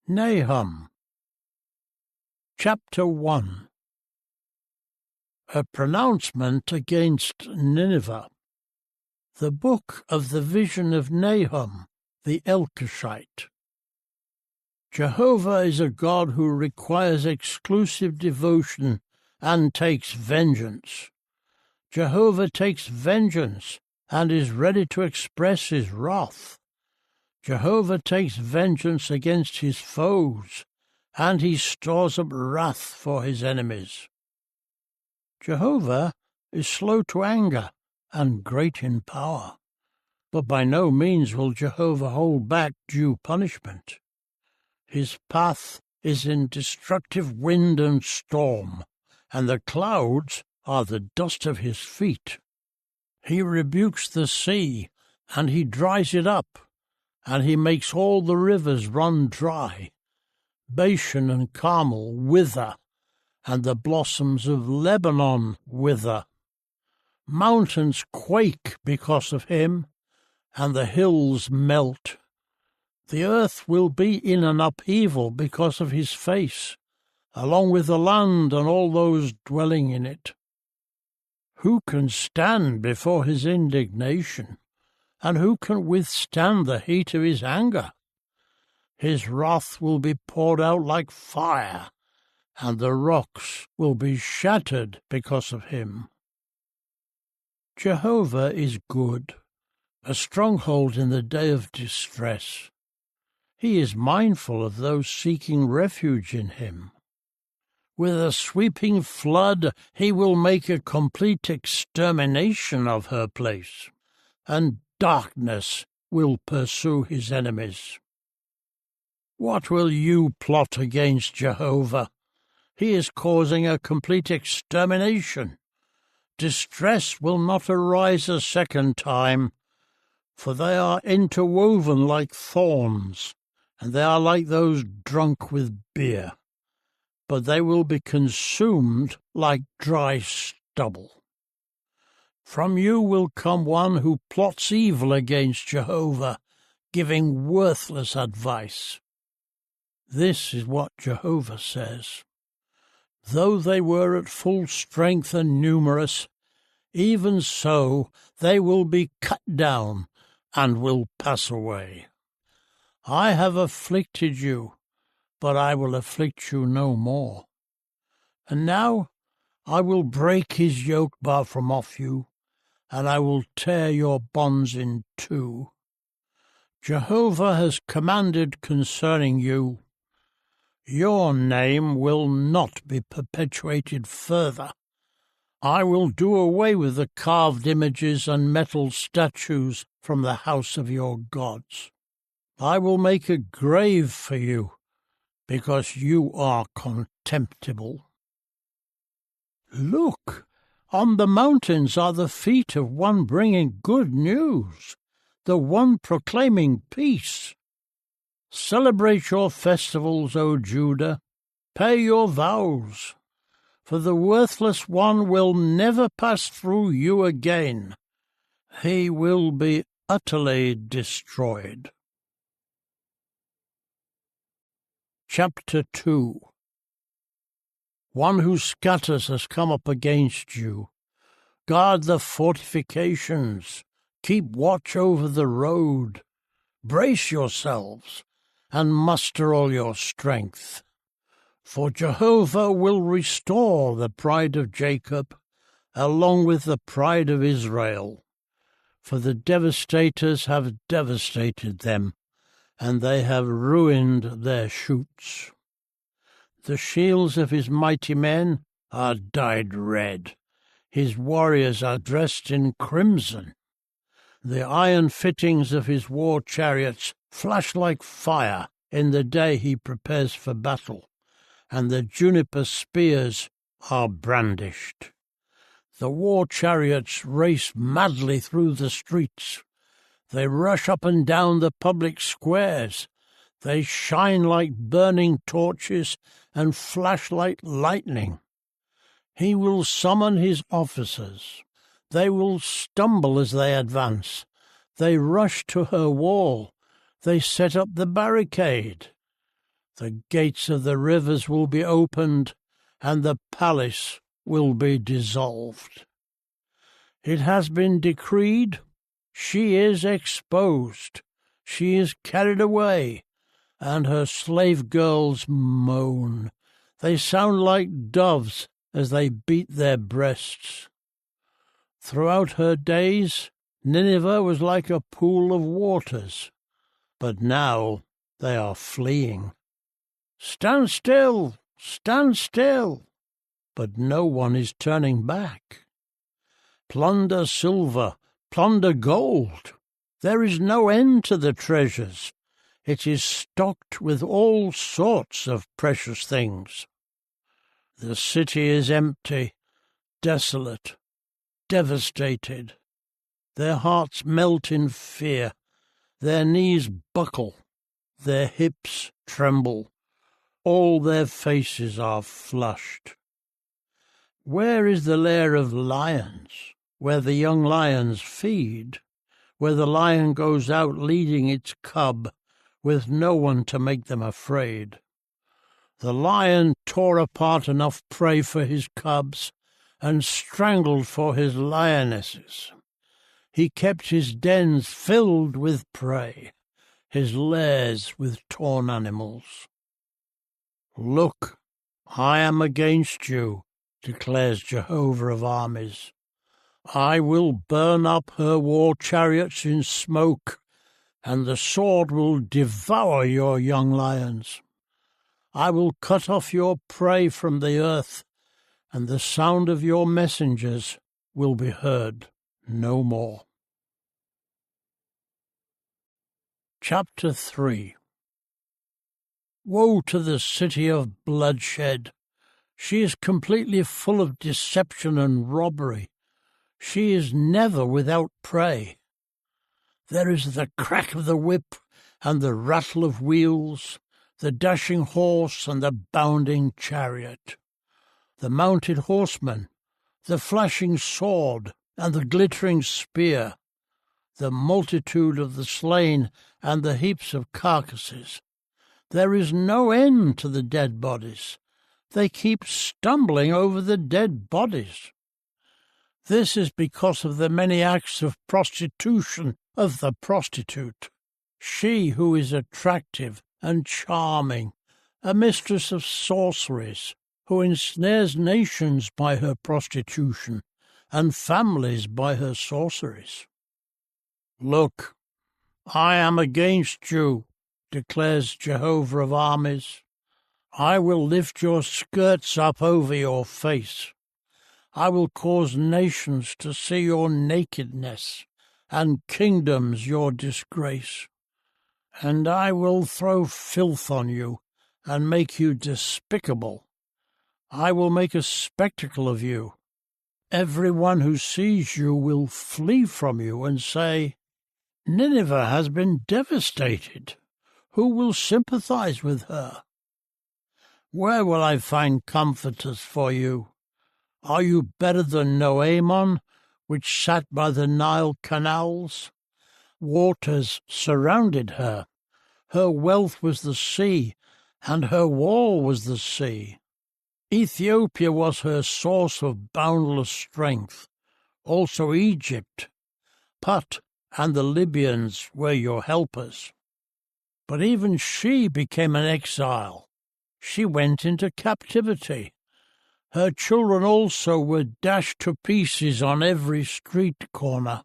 Nahum. Chapter 1. A pronouncement against Nineveh. The book of the vision of Nahum, the Elkoshite. Jehovah is a God who requires exclusive devotion and takes vengeance. Jehovah takes vengeance and is ready to express his wrath. Jehovah takes vengeance against his foes, and he stores up wrath for his enemies. Jehovah is slow to anger and great in power, but by no means will Jehovah hold back due punishment. His path is in destructive wind and storm, and the clouds are the dust of his feet. He rebukes the sea, and he dries it up, and he makes all the rivers run dry. Bashan and Carmel wither, and the blossoms of Lebanon wither. Mountains quake because of him, and the hills melt. The earth will be in an upheaval because of his face, along with the land and all those dwelling in it. Who can stand before his indignation? And who can withstand the heat of his anger? His wrath will be poured out like fire, and the rocks will be shattered because of him. Jehovah is good, a stronghold in the day of distress. He is mindful of those seeking refuge in him. With a sweeping flood he will make a complete extermination of her place, and darkness will pursue his enemies. What will you plot against Jehovah? He is causing a complete extermination. Distress will not arise a second time, for they are interwoven like thorns, and they are like those drunk with beer, but they will be consumed like dry stubble. From you will come one who plots evil against Jehovah, giving worthless advice. This is what Jehovah says. Though they were at full strength and numerous, even so they will be cut down and will pass away. I have afflicted you, but I will afflict you no more. And now I will break his yoke bar from off you, and I will tear your bonds in two. Jehovah has commanded concerning you, your name will not be perpetuated further. I will do away with the carved images and metal statues from the house of your gods. I will make a grave for you, because you are contemptible. Look! On the mountains are the feet of one bringing good news, the one proclaiming peace. Celebrate your festivals, O Judah. Pay your vows, for the worthless one will never pass through you again. He will be utterly destroyed. Chapter 2. One who scatters has come up against you. Guard the fortifications. Keep watch over the road. Brace yourselves, and muster all your strength. For Jehovah will restore the pride of Jacob, along with the pride of Israel. For the devastators have devastated them, and they have ruined their shoots. The shields of his mighty men are dyed red. His warriors are dressed in crimson. The iron fittings of his war chariots flash like fire in the day he prepares for battle, and the juniper spears are brandished. The war chariots race madly through the streets. They rush up and down the public squares. They shine like burning torches and flash like lightning. He will summon his officers. They will stumble as they advance. They rush to her wall. They set up the barricade. The gates of the rivers will be opened, and the palace will be dissolved. It has been decreed, she is exposed, she is carried away, and her slave girls moan. They sound like doves as they beat their breasts. Throughout her days, Nineveh was like a pool of waters, but now they are fleeing. Stand still, stand still, but no one is turning back. Plunder silver, plunder gold. There is no end to the treasures. It is stocked with all sorts of precious things. The city is empty, desolate, devastated. Their hearts melt in fear, their knees buckle, their hips tremble, all their faces are flushed. Where is the lair of lions, where the young lions feed, where the lion goes out leading its cub, with no one to make them afraid? The lion tore apart enough prey for his cubs and strangled for his lionesses. He kept his dens filled with prey, his lairs with torn animals. Look, I am against you, declares Jehovah of armies. I will burn up her war chariots in smoke, and the sword will devour your young lions. I will cut off your prey from the earth, and the sound of your messengers will be heard no more. Chapter 3. Woe to the city of bloodshed! She is completely full of deception and robbery. She is never without prey. There is the crack of the whip and the rattle of wheels, the dashing horse and the bounding chariot, the mounted horseman, the flashing sword and the glittering spear, the multitude of the slain and the heaps of carcasses. There is no end to the dead bodies. They keep stumbling over the dead bodies. This is because of the many acts of prostitution of the prostitute. She who is attractive and charming, a mistress of sorceries, who ensnares nations by her prostitution and families by her sorceries. Look, I am against you, declares Jehovah of armies. I will lift your skirts up over your face. I will cause nations to see your nakedness, and kingdoms your disgrace. And I will throw filth on you, and make you despicable. I will make a spectacle of you. Everyone who sees you will flee from you and say, Nineveh has been devastated. Who will sympathize with her? Where will I find comforters for you? Are you better than Nahum, which sat by the Nile canals? Waters surrounded her. Her wealth was the sea, and her wall was the sea. Ethiopia was her source of boundless strength, also Egypt. Put and the Libyans were your helpers. But even she became an exile. She went into captivity. Her children also were dashed to pieces on every street corner.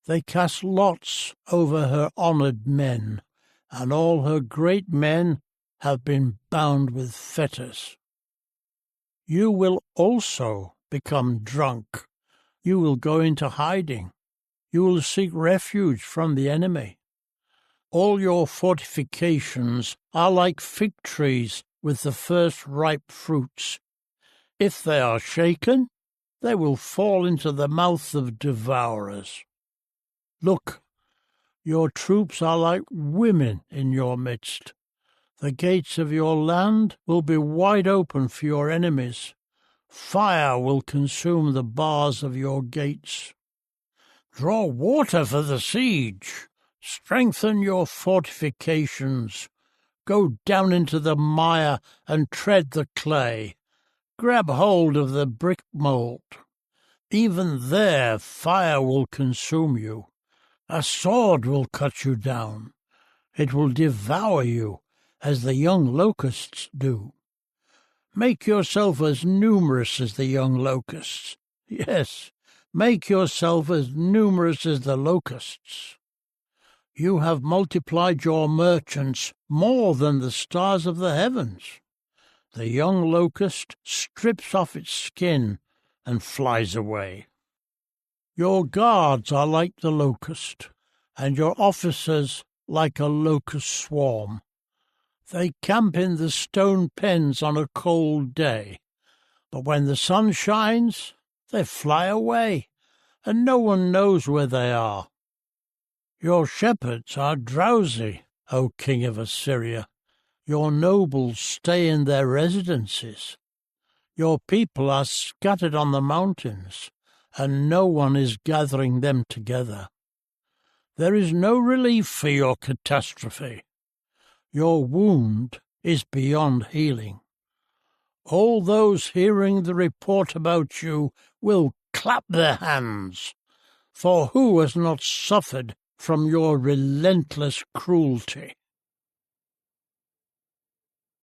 They cast lots over her honoured men, and all her great men have been bound with fetters. You will also become drunk. You will go into hiding. You will seek refuge from the enemy. All your fortifications are like fig trees with the first ripe fruits. If they are shaken, they will fall into the mouth of devourers. Look, your troops are like women in your midst. The gates of your land will be wide open for your enemies. Fire will consume the bars of your gates. Draw water for the siege. Strengthen your fortifications. Go down into the mire and tread the clay. Grab hold of the brick mould. Even there fire will consume you. A sword will cut you down. It will devour you as the young locusts do. Make yourself as numerous as the young locusts. Yes, make yourself as numerous as the locusts. You have multiplied your merchants more than the stars of the heavens. The young locust strips off its skin and flies away. Your guards are like the locust, and your officers like a locust swarm. They camp in the stone pens on a cold day, but when the sun shines, they fly away, and no one knows where they are. Your shepherds are drowsy, O king of Assyria. Your nobles stay in their residences. Your people are scattered on the mountains, and no one is gathering them together. There is no relief for your catastrophe. Your wound is beyond healing. All those hearing the report about you will clap their hands, for who has not suffered from your relentless cruelty?